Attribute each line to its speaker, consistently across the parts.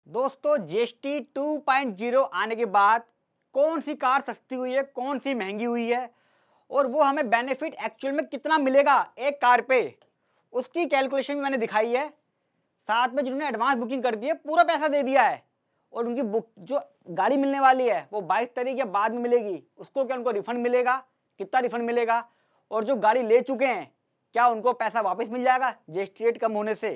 Speaker 1: दोस्तों जीएसटी 2.0 आने के बाद कौन सी कार सस्ती हुई है, कौन सी महंगी हुई है और वो हमें बेनिफिट एक्चुअल में कितना मिलेगा एक कार पे, उसकी कैलकुलेशन भी मैंने दिखाई है। साथ में जिन्होंने एडवांस बुकिंग कर दी है पूरा पैसा दे दिया है और उनकी बुक जो गाड़ी मिलने वाली है वो 22 तारीख या बाद में मिलेगी, उसको क्या उनको रिफंड मिलेगा, कितना रिफंड मिलेगा, और जो गाड़ी ले चुके हैं क्या उनको पैसा वापस मिल जाएगा जीएसटी रेट कम होने से।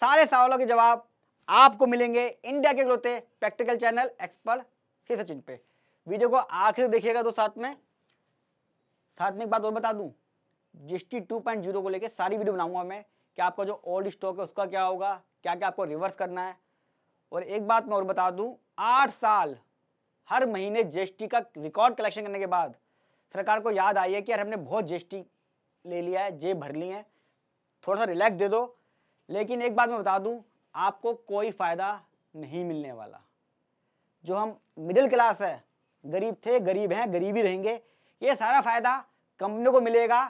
Speaker 1: सारे सवालों के जवाब आपको मिलेंगे इंडिया के इकलौते प्रैक्टिकल चैनल एक्सपर्ट से सचिन पे। वीडियो को आखिर देखिएगा। तो साथ में एक बात और बता दूं, जीएसटी 2.0 को लेके सारी वीडियो बनाऊंगा मैं कि आपका जो ओल्ड स्टॉक है उसका क्या होगा, क्या क्या आपको रिवर्स करना है। और एक बात मैं और बता दूं, 8 साल हर महीने जीएसटी का रिकॉर्ड कलेक्शन करने के बाद सरकार को याद आई है कि यार हमने बहुत जीएसटी ले लिया है, जेब भर ली है, थोड़ा सा रिलैक्स दे दो। लेकिन एक बात मैं बता दूं, आपको कोई फायदा नहीं मिलने वाला। जो हम मिडिल क्लास है, गरीब थे, गरीब हैं, गरीब ही रहेंगे, ये सारा फायदा कंपनियों को मिलेगा।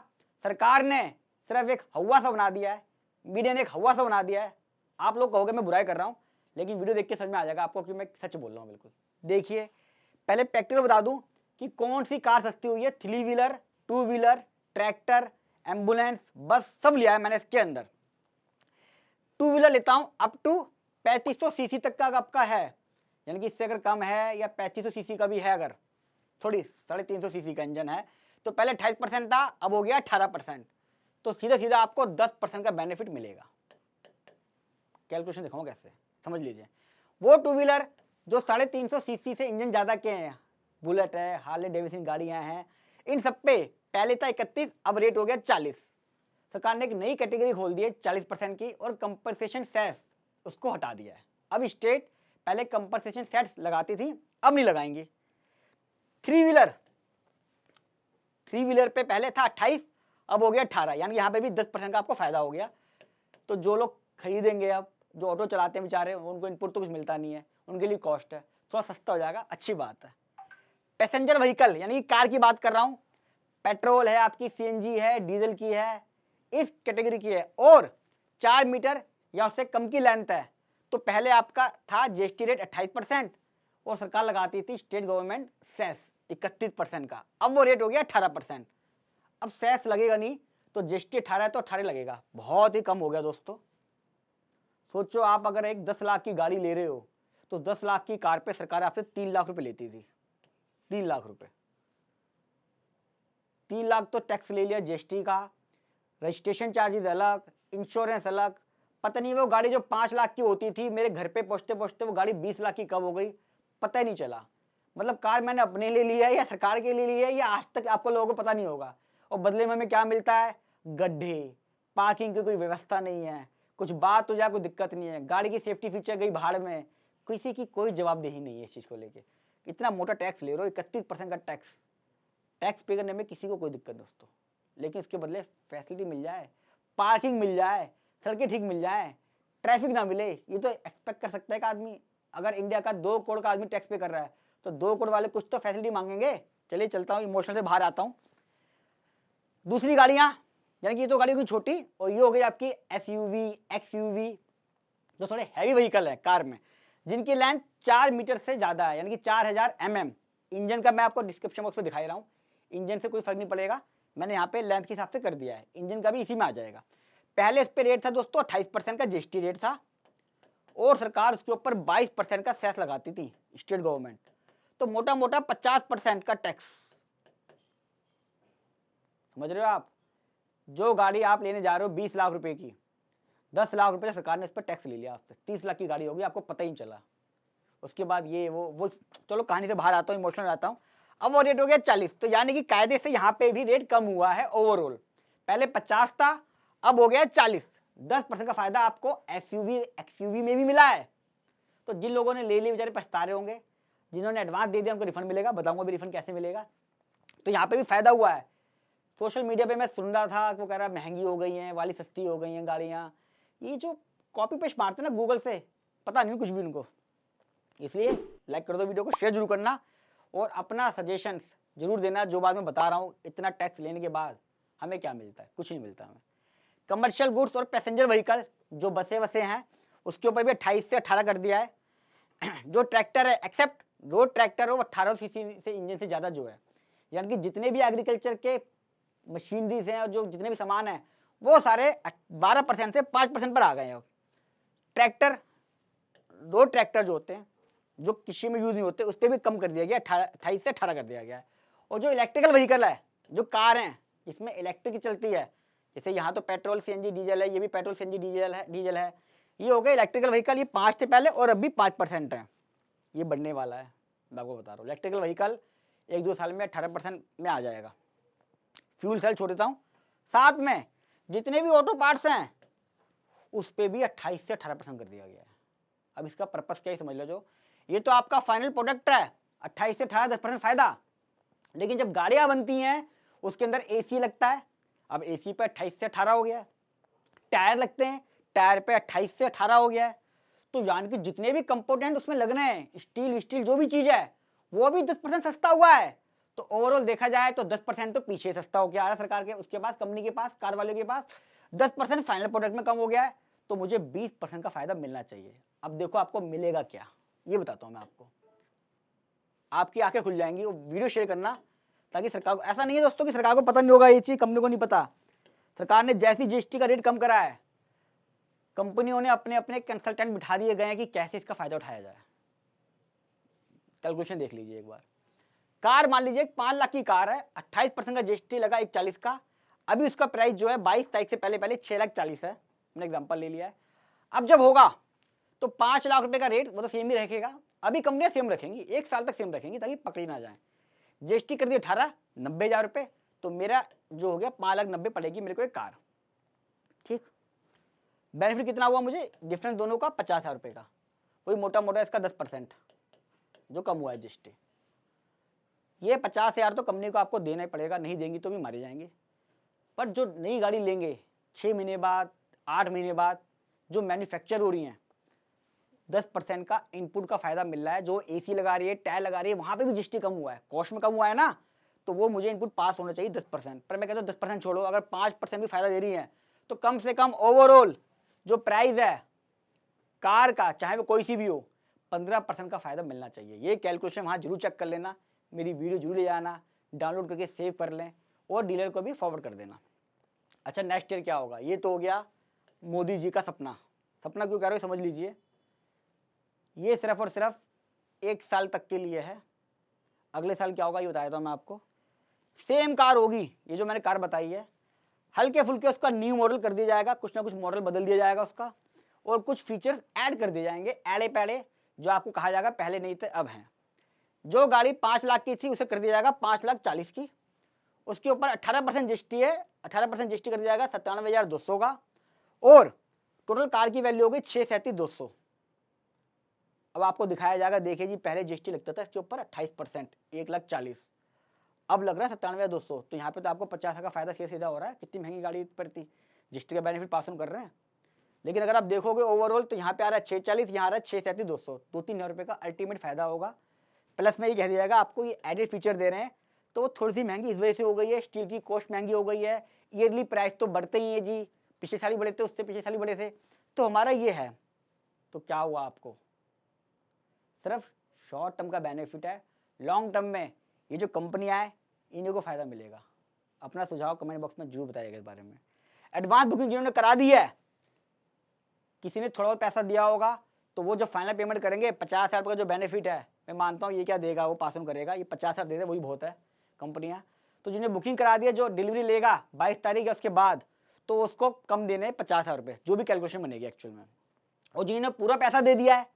Speaker 1: सरकार ने सिर्फ एक हवा सा बना दिया है, मीडिया ने एक हवा सा बना दिया है। आप लोग कहोगे मैं बुराई कर रहा हूं, लेकिन वीडियो देख के समझ में आ जाएगा आपको कि मैं सच बोल रहा हूं। बिल्कुल देखिए, पहले प्रैक्टिकल बता दूं कि कौन सी कार सस्ती हुई है। 3 व्हीलर, 2 व्हीलर, ट्रैक्टर, एम्बुलेंस, बस सब लिया है मैंने इसके अंदर। 2 व्हीलर लेता हूं अप टू 3500 सीसी तक का आपका है, यानी कि इससे अगर कम है या 3500 सीसी का भी है, अगर थोड़ी 350 सीसी का इंजन है तो पहले 28% था, अब हो गया 18%। तो सीधा सीधा आपको 10% का बेनिफिट मिलेगा। कैलकुलेशन दिखाऊं कैसे, समझ लीजिए। वो 2 व्हीलर जो 350 सीसी से इंजन ज्यादा के हैं, बुलेट है, हार्ले डेविडसन गाड़ियां हैं, इन सब पे पहले था 31, अब रेट हो गया 40। सरकार ने एक नई कैटेगरी खोल दी है 40% की, और कंपनसेशन सेस उसको हटा दिया है। अब स्टेट पहले कंपनसेशन सेस लगाती थी, अब नहीं लगाएंगी। 3 व्हीलर पे पहले था 28, अब हो गया 18, यानी यहाँ पे भी 10% का आपको फायदा हो गया। तो जो लोग खरीदेंगे, अब जो ऑटो चलाते हैं बेचारे, उनको इनपुट तो कुछ मिलता नहीं है, उनके लिए कॉस्ट है, थोड़ा सस्ता हो जाएगा, अच्छी बात है। पैसेंजर व्हीकल यानी कार की बात कर रहा हूँ, पेट्रोल है आपकी, सीएनजी है, डीजल की है, इस कैटेगरी की है, और 4 मीटर या उससे कम की लेंथ है, तो पहले आपका था जीएसटी रेट 28% और सरकार लगाती थी स्टेट गवर्नमेंट सेस 31% का, अब वो रेट हो गया 18%। अब सेस लगेगा नहीं, तो जीएसटी 18 है तो 18 लगेगा, बहुत ही कम हो गया दोस्तों। सोचो आप अगर एक 10 लाख की गाड़ी ले रहे हो तो 10 लाख की कार पे सरकार आपसे 3 लाख रुपए लेती थी। 3 लाख रुपए, 3 लाख तो टैक्स ले लिया जीएसटी का, रजिस्ट्रेशन चार्जेस अलग, इंश्योरेंस अलग। पता नहीं वो गाड़ी जो 5 लाख की होती थी, मेरे घर पे पहुंचते पहुंचते वो गाड़ी 20 लाख की कब हो गई पता ही नहीं चला। मतलब कार मैंने अपने लिए लिया है या सरकार के लिए लिया है, या आज तक आपको लोगों को पता नहीं होगा। और बदले में हमें क्या मिलता है, गड्ढे, पार्किंग की कोई व्यवस्था नहीं है, कुछ बात हो जाए कोई दिक्कत नहीं है, गाड़ी की सेफ्टी फीचर गई भाड़ में, किसी की कोई जवाबदेही नहीं है इस चीज़ को लेके। इतना मोटा टैक्स ले रहे हो, 31% का टैक्स पे करने में किसी को कोई दिक्कत दोस्तों, लेकिन उसके बदले फैसिलिटी मिल जाए, पार्किंग मिल जाए, सड़कें ठीक मिल जाए, ट्रैफिक ना मिले, ये तो एक्सपेक्ट कर सकता है कि आदमी। अगर इंडिया का 2 करोड़ का आदमी टैक्स पे कर रहा है तो 2 करोड़ वाले कुछ तो फैसिलिटी मांगेंगे। चलिए चलता हूँ, इमोशनल से बाहर आता हूँ। दूसरी गाड़ियाँ, यानी कि ये तो गाड़ी होगी छोटी, और ये हो गई आपकी एसयूवी, एक्सयूवी, जो थोड़े हैवी व्हीकल है कार में, जिनकी लेंथ 4 मीटर से ज़्यादा है, यानी कि 4000 mm। इंजन का मैं आपको डिस्क्रिप्शन बॉक्स में दिखाई रहा हूँ, इंजन से कोई फर्क नहीं पड़ेगा, मैंने यहाँ पे लेंथ के हिसाब से कर दिया है, इंजन का भी इसी में आ जाएगा। पहले इस पे रेट था दोस्तों 28% का जीएसटी रेट था, और सरकार उसके ऊपर 22% का सेस लगाती थी स्टेट गवर्नमेंट, तो मोटा मोटा 50% का टैक्स। समझ रहे हो आप, जो गाड़ी आप लेने जा रहे हो 20 लाख रुपए की, 10 लाख रुपए सरकार ने इस पर टैक्स ले लिया आपसे, 30 लाख की गाड़ी होगी, आपको पता ही नहीं चला। उसके बाद ये वो चलो कहानी से बाहर आता हूँ, इमोशनल आता हूँ। अब वो रेट हो गया 40, तो यानी कि कायदे से यहाँ पे भी रेट कम हुआ है ओवरऑल, पहले 50 था, अब हो गया 40। 10% का फायदा आपको एसयूवी एक्सयूवी में भी मिला है। तो जिन लोगों ने ले ली बेचारे पछता रहे होंगे, जिन्होंने एडवांस दे दिया उनको रिफंड मिलेगा, बताऊंगा भी रिफंड कैसे मिलेगा। तो यहाँ पे भी फायदा हुआ है। सोशल मीडिया पे मैं सुन रहा था वो कह रहा महंगी हो गई हैं वाली, सस्ती हो गई हैं गाड़ियाँ, ये जो कॉपी पेस्ट मारते हैं ना गूगल से, पता नहीं कुछ भी उनको। इसलिए लाइक कर दो वीडियो को, शेयर जरूर करना, और अपना सजेशंस जरूर देना। जो बात मैं बता रहा हूँ, इतना टैक्स लेने के बाद हमें क्या मिलता है, कुछ नहीं मिलता हमें। कमर्शियल गुड्स और पैसेंजर व्हीकल जो बसें वसें हैं, उसके ऊपर भी 28 से 18 कर दिया है। जो ट्रैक्टर है एक्सेप्ट रोड ट्रैक्टर हो 1800 सीसी से इंजन से ज़्यादा जो है, यानी कि जितने भी एग्रीकल्चर के मशीनरीज हैं और जो जितने भी सामान हैं वो सारे 12% से 5% पर आ गए हैं। ट्रैक्टर रोड ट्रैक्टर जो होते हैं जो कृषि में यूज नहीं होते उस पर भी कम कर दिया गया, 28 से 18 कर दिया गया है। और जो इलेक्ट्रिकल व्हीकल है, जो कार हैं जिसमें इलेक्ट्रिक चलती है, जैसे यहाँ तो पेट्रोल सीएनजी डीजल है, ये भी पेट्रोल सीएनजी डीजल है, ये हो गया इलेक्ट्रिकल व्हीकल। ये 5 से पहले और अभी 5% है, ये बढ़ने वाला है। मैं आपको बता रहा हूँ इलेक्ट्रिकल व्हीकल 1-2 साल में 18% में आ जाएगा। फ्यूल सेल छोड़ देता हूँ। साथ में जितने भी ऑटो पार्ट्स हैं उस पर भी 28 से 18% कर दिया गया है। अब इसका पर्पस क्या है समझ लो। जो ये तो आपका फाइनल प्रोडक्ट है, 28 से 18 10% फायदा, लेकिन जब गाड़ियां बनती हैं उसके अंदर एसी लगता है। अब एसी पे 28 से 18 हो गया है। टायर लगते हैं, टायर पे 28 से 18 हो गया है। तो यानी कि जितने भी कंपोनेंट उसमें लगने हैं, स्टील जो भी चीज है वो भी 10% सस्ता हुआ है। तो ओवरऑल देखा जाए तो 10% तो पीछे सस्ता हो गया है सरकार के, उसके पास कंपनी के पास, कार वाले के पास 10% फाइनल प्रोडक्ट में कम हो गया है। तो मुझे 20% का फायदा मिलना चाहिए। अब देखो आपको मिलेगा क्या, ये बताता हूं मैं आपको। आपकी आंखें खुल जाएंगी। वो वीडियो शेयर करना ताकि सरकार को, ऐसा नहीं है दोस्तों कि सरकार को पता नहीं होगा, ये चीज कंपनी को नहीं पता। सरकार ने जैसी जीएसटी का रेट कम करा है, कंपनियों ने अपने अपने कंसल्टेंट बिठा दिए गए हैं कि कैसे इसका फायदा उठाया जाए। कैलकुलेशन देख लीजिए एक बार। कार मान लीजिए 5 लाख की कार है, 28% का जीएसटी लगा 140 का। अभी उसका प्राइस जो है 22 तारीख से पहले 6,40,000 है, मैंने एग्जांपल ले लिया है। अब जब होगा तो 5 लाख रुपए का रेट वो तो सेम ही रखेगा। अभी कंपनियां सेम रखेंगी, 1 साल तक सेम रखेंगी ताकि पकड़ी ना जाए। जीएसटी कर दी 18, 90,000 रुपए, तो मेरा जो हो गया 5,90,000 पड़ेगी मेरे को एक कार। ठीक, बेनिफिट कितना हुआ मुझे, डिफरेंस दोनों का 50,000 रुपए का, वही मोटा मोटा इसका 10% जो कम हुआ है जीएसटी। ये 50,000 तो कंपनी को आपको देना ही पड़ेगा, नहीं देंगी तो भी मारे जाएंगे। पर जो नई गाड़ी लेंगे 6 महीने बाद, 8 महीने बाद, जो मैन्युफैक्चर हो रही हैं, 10% का इनपुट का फायदा मिल रहा है। जो एसी लगा रही है, टायर लगा रही है, वहां पे भी जीएसटी कम हुआ है, कॉस्ट में कम हुआ है ना, तो वो मुझे इनपुट पास होना चाहिए 10%। पर मैं कहता हूँ 10% छोड़ो, अगर 5% भी फायदा दे रही है तो कम से कम ओवरऑल जो प्राइस है कार का, चाहे वो कोई सी भी हो, 15% का फायदा मिलना चाहिए। ये कैलकुलेशन वहां जरूर चेक कर लेना, मेरी वीडियो जरूर ले जाना, डाउनलोड करके सेव कर लें और डीलर को भी फॉरवर्ड कर देना। अच्छा, नेक्स्ट ईयर क्या होगा, ये तो हो गया मोदी जी का सपना। सपना क्यों कह रहे हो समझ लीजिए। ये सिर्फ और सिर्फ 1 साल तक के लिए है। अगले साल क्या होगा ये बताया था मैं आपको। सेम कार होगी, ये जो मैंने कार बताई है, हल्के फुल्के उसका न्यू मॉडल कर दिया जाएगा, कुछ ना कुछ मॉडल बदल दिया जाएगा उसका, और कुछ फीचर्स ऐड कर दिए जाएंगे, एड़े पैड़े, जो आपको कहा जाएगा पहले नहीं थे अब हैं। जो गाड़ी 5 लाख की थी उसे कर दिया जाएगा 5,40,000 की, उसके ऊपर 18% जीएसटी है, 18% जीएसटी कर दिया जाएगा 97,200 का, और टोटल कार की वैल्यू होगी 6,37,200। अब आपको दिखाया जाएगा, देखिए जी पहले जीएसटी लगता था इसके ऊपर 28%, 1,40,000, अब लग रहा है 97,200। तो यहाँ पे तो आपको 50 का फायदा सीधा हो रहा है। कितनी महंगी गाड़ी पड़ती, जीएसटी का बेनिफिट पास ऑन कर रहे हैं। लेकिन अगर आप देखोगे ओवरऑल तो यहाँ पे आ रहा है 6,40,000, यहाँ आ रहा है 6,37,200, 2-3 हज़ार रुपये का अल्टीमेट फायदा होगा। प्लस में ये कह दिया जाएगा आपको ये एडेड फीचर दे रहे हैं, तो वो थोड़ी सी महंगी इस वजह से हो गई है, स्टील की कॉस्ट महंगी हो गई है, ईयरली प्राइस तो बढ़ते ही है जी, पिछले साल ही बढ़े थे, उससे पिछले साल ही बढ़े थे, तो हमारा ये है। तो क्या हुआ, आपको सिर्फ शॉर्ट टर्म का बेनिफिट है, लॉन्ग टर्म में ये जो कंपनियां हैं इन्हीं को फायदा मिलेगा। अपना सुझाव कमेंट बॉक्स में जरूर बताइएगा इस बारे में। एडवांस बुकिंग जिन्होंने करा दी है, किसी ने थोड़ा बहुत पैसा दिया होगा, तो वो जो फाइनल पेमेंट करेंगे 50,000 का जो बेनिफिट है, मैं मानता हूँ ये क्या देगा, वो पास ऑन करेगा, ये 50,000 दे दे वही बहुत है कंपनियां। तो जिन्हें बुकिंग करा दिया, जो डिलीवरी लेगा 22 तारीख है उसके बाद, तो उसको कम देने 50,000 रुपये, जो भी कैलकुलेशन बनेगी एक्चुअल में। और जिन्होंने पूरा पैसा दे दिया है,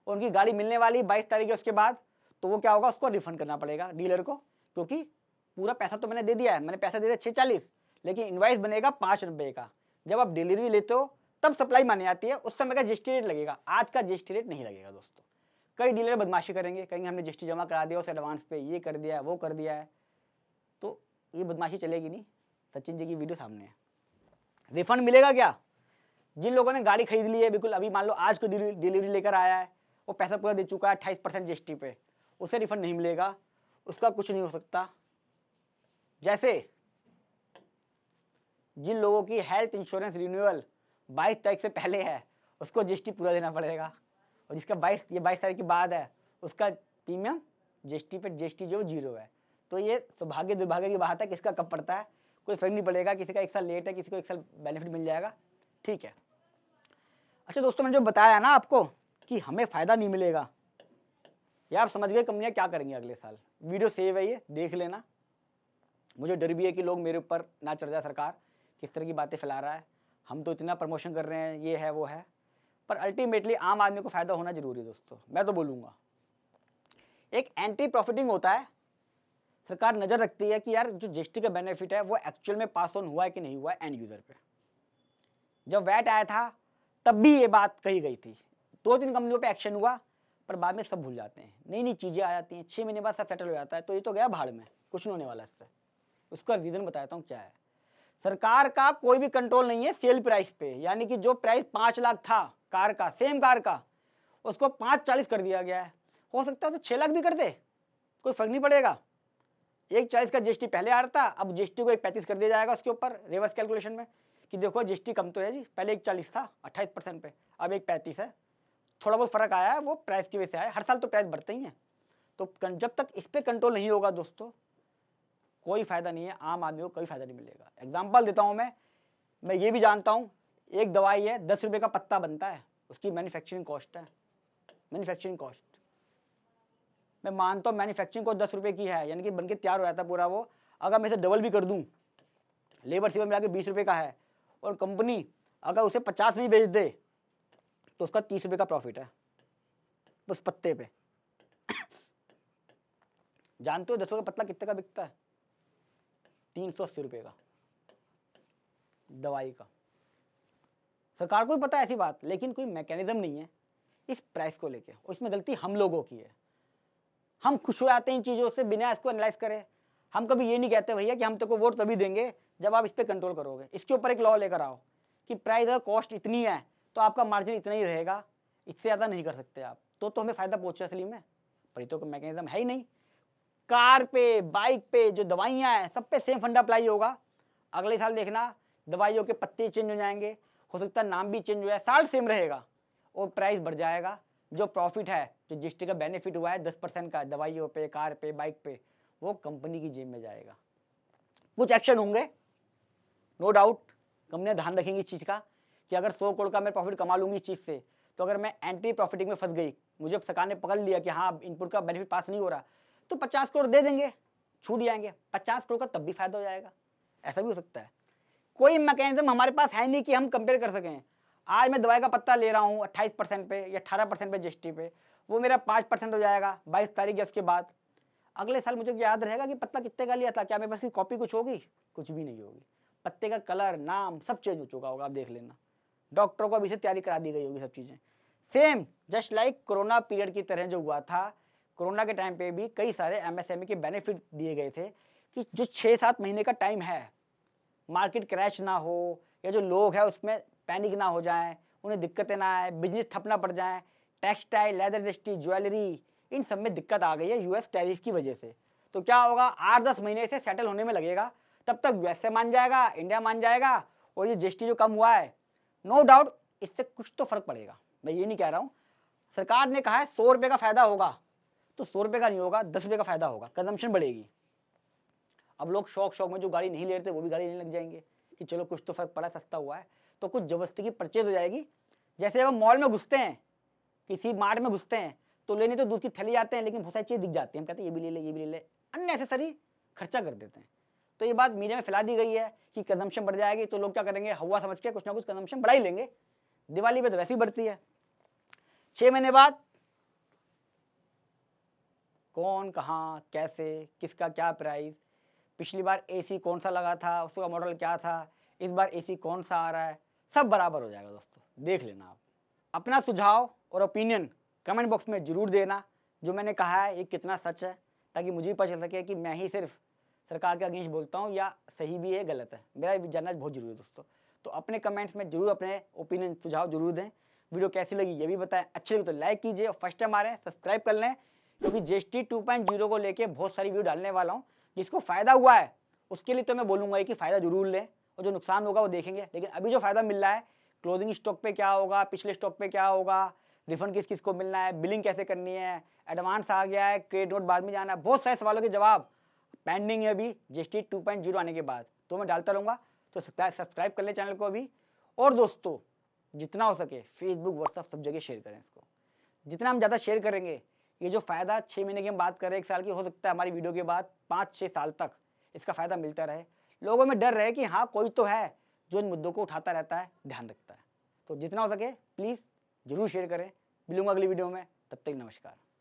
Speaker 1: उनकी गाड़ी मिलने वाली 22 तारीख है उसके बाद, तो वो क्या होगा, उसको रिफंड करना पड़ेगा डीलर को, क्योंकि पूरा पैसा तो मैंने दे दिया है, मैंने पैसा दे दिया 6,40,000, लेकिन इनवाइस बनेगा 5 रुपये का। जब आप डिलीवरी लेते हो तब सप्लाई मानी जाती है, उस समय का जीएसटी रेट लगेगा, आज का जीएसटी रेट नहीं लगेगा दोस्तों। कई डीलर बदमाशी करेंगे, कहेंगे हमने जीएसटी जमा करा दिया उस एडवांस पे, ये कर दिया है, वो कर दिया है, तो ये बदमाशी चलेगी नहीं। सचिन जी की वीडियो सामने है। रिफंड मिलेगा क्या, जिन लोगों ने गाड़ी खरीद ली है, बिल्कुल अभी मान लो आज को डिलीवरी लेकर आया है, वो पैसा पूरा दे चुका है 28% जीएसटी पे, उसे रिफंड नहीं मिलेगा, उसका कुछ नहीं हो सकता। जैसे जिन लोगों की हेल्थ इंश्योरेंस रिन्यूअल 22 तारीख से पहले है, उसको जीएसटी पूरा देना पड़ेगा, और जिसका 22 तारीख के बाद है उसका प्रीमियम जीएसटी पे जीएसटी जो 0 है। तो ये सौभाग्य दुर्भाग्य की बात है, किसका कब पड़ता है कोई फर्क नहीं पड़ेगा, किसी का 1 साल लेट है, किसी को 1 साल बेनिफिट मिल जाएगा, ठीक है। अच्छा दोस्तों, मैंने जो बताया ना आपको कि हमें फ़ायदा नहीं मिलेगा, ये आप समझ गए कंपनियां क्या करेंगी अगले साल। वीडियो सेव है, ये देख लेना। मुझे डर भी है कि लोग मेरे ऊपर ना चढ़ जाए, सरकार किस तरह की बातें फैला रहा है, हम तो इतना प्रमोशन कर रहे हैं, ये है वो है, पर अल्टीमेटली आम आदमी को फ़ायदा होना जरूरी है दोस्तों। मैं तो बोलूँगा एक एंटी प्रॉफिटिंग होता है, सरकार नज़र रखती है कि यार जो जीएसटी का बेनिफिट है वो एक्चुअल में पास ऑन हुआ है कि नहीं हुआ है एंड यूज़र पे। जब वैट आया था तब भी ये बात कही गई थी, 2-3 कंपनियों पे एक्शन हुआ, पर बाद में सब भूल जाते हैं, नई नई चीज़ें आ जाती हैं, 6 महीने बाद सब सेटल हो जाता है, तो ये तो गया भाड़ में, कुछ नहीं होने वाला इससे। उसका रीज़न बताता हूँ क्या है। सरकार का कोई भी कंट्रोल नहीं है सेल प्राइस पे, यानी कि जो प्राइस 5 लाख था कार का, सेम कार का, उसको 540 कर दिया गया है। हो सकता है उसे 6 लाख भी कर दे, कोई फर्क नहीं पड़ेगा। 140 का जीएसटी पहले आ रहा था, अब जीएसटी को 135 कर दिया जाएगा उसके ऊपर रिवर्स कैलकुलेशन में, कि देखो जीएसटी कम तो है जी, पहले 140 था 28% पे, अब 135 है, थोड़ा बहुत फर्क आया है, वो प्राइस की वजह से आया, हर साल तो प्राइस बढ़ते ही हैं। तो जब तक इस पर कंट्रोल नहीं होगा दोस्तों, कोई फायदा नहीं है, आम आदमी को कोई फायदा नहीं मिलेगा। एग्जाम्पल देता हूँ मैं ये भी जानता हूँ, एक दवाई है 10 रुपये का पत्ता बनता है, उसकी मैन्युफैक्चरिंग कॉस्ट है, मैन्युफैक्चरिंग कॉस्ट, मैं मानता हूँ मैन्युफैक्चरिंग कॉस्ट 10 रुपये की है, यानी कि बन के तैयार हो जाता है पूरा वो, अगर मैं इसे डबल भी कर दूँ, लेबर सीवर मिला के 20 रुपये का है, और कंपनी अगर उसे 50 में ही बेच दे तो उसका 30 रुपये का प्रॉफिट है उस पत्ते पे। जानते हो 10 रुपये का पत्ता कितने का बिकता है? 380 रुपये का दवाई का। सरकार को भी पता है ऐसी बात, लेकिन कोई मैकेनिज्म नहीं है इस प्राइस को लेके, और इसमें गलती हम लोगों की है। हम खुश हो जाते हैं इन चीज़ों से बिना इसको एनालाइज करे। हम कभी ये नहीं कहते भैया कि हम तेरे को वोट तभी देंगे जब आप इस पर कंट्रोल करोगे, इसके ऊपर एक लॉ लेकर आओ कि प्राइस अगर कॉस्ट इतनी है तो आपका मार्जिन इतना ही रहेगा, इससे ज़्यादा नहीं कर सकते आप, तो हमें फ़ायदा पहुँचे असली में। पर ये तो कोई मैकेनिज्म है ही नहीं। कार पे, बाइक पे जो दवाइयाँ हैं सब पे सेम फंडा अप्लाई होगा। अगले साल देखना दवाइयों के पत्ते चेंज हो जाएंगे, हो सकता है नाम भी चेंज हो जाए, साल सेम रहेगा और प्राइस बढ़ जाएगा। जो प्रॉफिट है, जो जीएसटी का बेनिफिट हुआ है 10% का दवाइयों पे, कार पे, बाइक पे, वो कंपनी की जेब में जाएगा। कुछ एक्शन होंगे नो डाउट, कंपनियां ध्यान रखेंगी इस चीज़ का कि अगर 100 करोड़ का मैं प्रॉफिट कमा लूंगी इस चीज़ से, तो अगर मैं एंटी प्रॉफिटिंग में फंस गई, मुझे सरकार ने पकड़ लिया कि हाँ इनपुट का बेनिफिट पास नहीं हो रहा, तो 50 करोड़ दे देंगे, छूट जाएंगे 50 करोड़ का, तब भी फायदा हो जाएगा। ऐसा भी हो सकता है। कोई मैकेनिज्म हमारे पास है नहीं कि हम कंपेयर कर सकें। आज मैं दवाई का पत्ता ले रहा हूँ 28% पे या 18% पे जीएसटी पे, वो मेरा 5% हो जाएगा 22 तारीख या उसके बाद। अगले साल मुझे याद रहेगा कि पत्ता कितने का लिया था, क्या मेरे पास की कॉपी कुछ होगी? कुछ भी नहीं होगी। पत्ते का कलर, नाम सब चेंज हो चुका होगा, आप देख लेना। डॉक्टरों को अभी से तैयारी करा दी गई होगी सब चीज़ें। Same just like corona period की तरह जो हुआ था, कोरोना के टाइम पे भी कई सारे एमएसएमई के बेनिफिट दिए गए थे कि जो 6-7 महीने का टाइम है, मार्केट क्रैश ना हो या जो लोग हैं उसमें पैनिक ना हो जाएं, उन्हें दिक्कतें ना आए, बिजनेस ठप ना पड़ जाए। टेक्सटाइल, लेदर इंडस्ट्री, ज्वेलरी, इन सब में दिक्कत आ गई है यूएस टैरिफ की वजह से। तो क्या होगा, 8-10 महीने से सेटल होने में लगेगा, तब तक यूएसए मान जाएगा, इंडिया मान जाएगा, और ये जीएसटी जो कम हुआ है नो डाउट इससे कुछ तो फर्क पड़ेगा। मैं ये नहीं कह रहा हूँ, सरकार ने कहा है 100 रुपये का फायदा होगा, तो 100 रुपये का नहीं होगा, 10 रुपये का फायदा होगा, कंजम्पशन बढ़ेगी। अब लोग शौक में जो गाड़ी नहीं ले रहे थे वो भी गाड़ी लेने लग जाएंगे कि चलो कुछ तो फर्क पड़ा, सस्ता हुआ है, तो कुछ जबरदस्ती की परचेज हो जाएगी। जैसे अब मॉल में घुसते हैं, किसी मार्ट में घुसते हैं, तो लेने तो दूध की थैली आते हैं, लेकिन बहुत सारी चीज़ दिख जाती है, हम कहते हैं ये भी ले ले, ये भी ले ले, अननेसेसरी खर्चा कर देते हैं। तो ये बात मीडिया में फैला दी गई है कि कंजम्पशन बढ़ जाएगी, तो लोग क्या करेंगे, हवा समझ के कुछ ना कुछ कंजम्पशन बढ़ा ही लेंगे। दिवाली पे तो वैसे ही बढ़ती है। 6 महीने बाद कौन, कहाँ, कैसे, किसका क्या प्राइस, पिछली बार एसी कौन सा लगा था, उसका मॉडल क्या था, इस बार एसी कौन सा आ रहा है, सब बराबर हो जाएगा दोस्तों, देख लेना आप। अपना सुझाव और ओपिनियन कमेंट बॉक्स में जरूर देना, जो मैंने कहा है ये कितना सच है, ताकि मुझे भी पता चल सके कि मैं ही सिर्फ सरकार के अगेंस्ट बोलता हूँ या सही भी है गलत है, मेरा भी जानना बहुत जरूरी है दोस्तों। तो अपने कमेंट्स में जरूर अपने ओपिनियन सुझाव जरूर दें। वीडियो कैसी लगी ये भी बताएं, अच्छी लगी तो लाइक कीजिए, और फर्स्ट टाइम आ रहे हैं सब्सक्राइब कर लें, क्योंकि जीएसटी 2.0 को लेके बहुत सारी वीडियो डालने वाला हूँ। जिसको फ़ायदा हुआ है उसके लिए तो मैं बोलूँगा कि फ़ायदा जरूर लें, और जो नुकसान होगा वो देखेंगे। लेकिन अभी जो फ़ायदा मिल रहा है, क्लोजिंग स्टॉक पे क्या होगा, पिछले स्टॉक पे क्या होगा, रिफंड किस किस को मिलना है, बिलिंग कैसे करनी है, एडवांस आ गया है, क्रेडिट नोट बाद में जाना है, बहुत सारे सवालों के जवाब पेंडिंग है अभी जीएसटी 2.0 आने के बाद, तो मैं डालता रहूँगा। तो सब्सक्राइब कर ले चैनल को अभी। और दोस्तों जितना हो सके फेसबुक व्हाट्सअप सब जगह शेयर करें इसको। जितना हम ज़्यादा शेयर करेंगे, ये जो फ़ायदा 6 महीने की हम बात कर रहे हैं, 1 साल की, हो सकता है हमारी वीडियो के बाद 5-6 साल तक इसका फ़ायदा मिलता रहे। लोगों में डर रहे कि हाँ कोई तो है जो इन मुद्दों को उठाता रहता है, ध्यान रखता है। तो जितना हो सके प्लीज़ ज़रूर शेयर करें। मिलूंगा अगली वीडियो में, तब तक नमस्कार।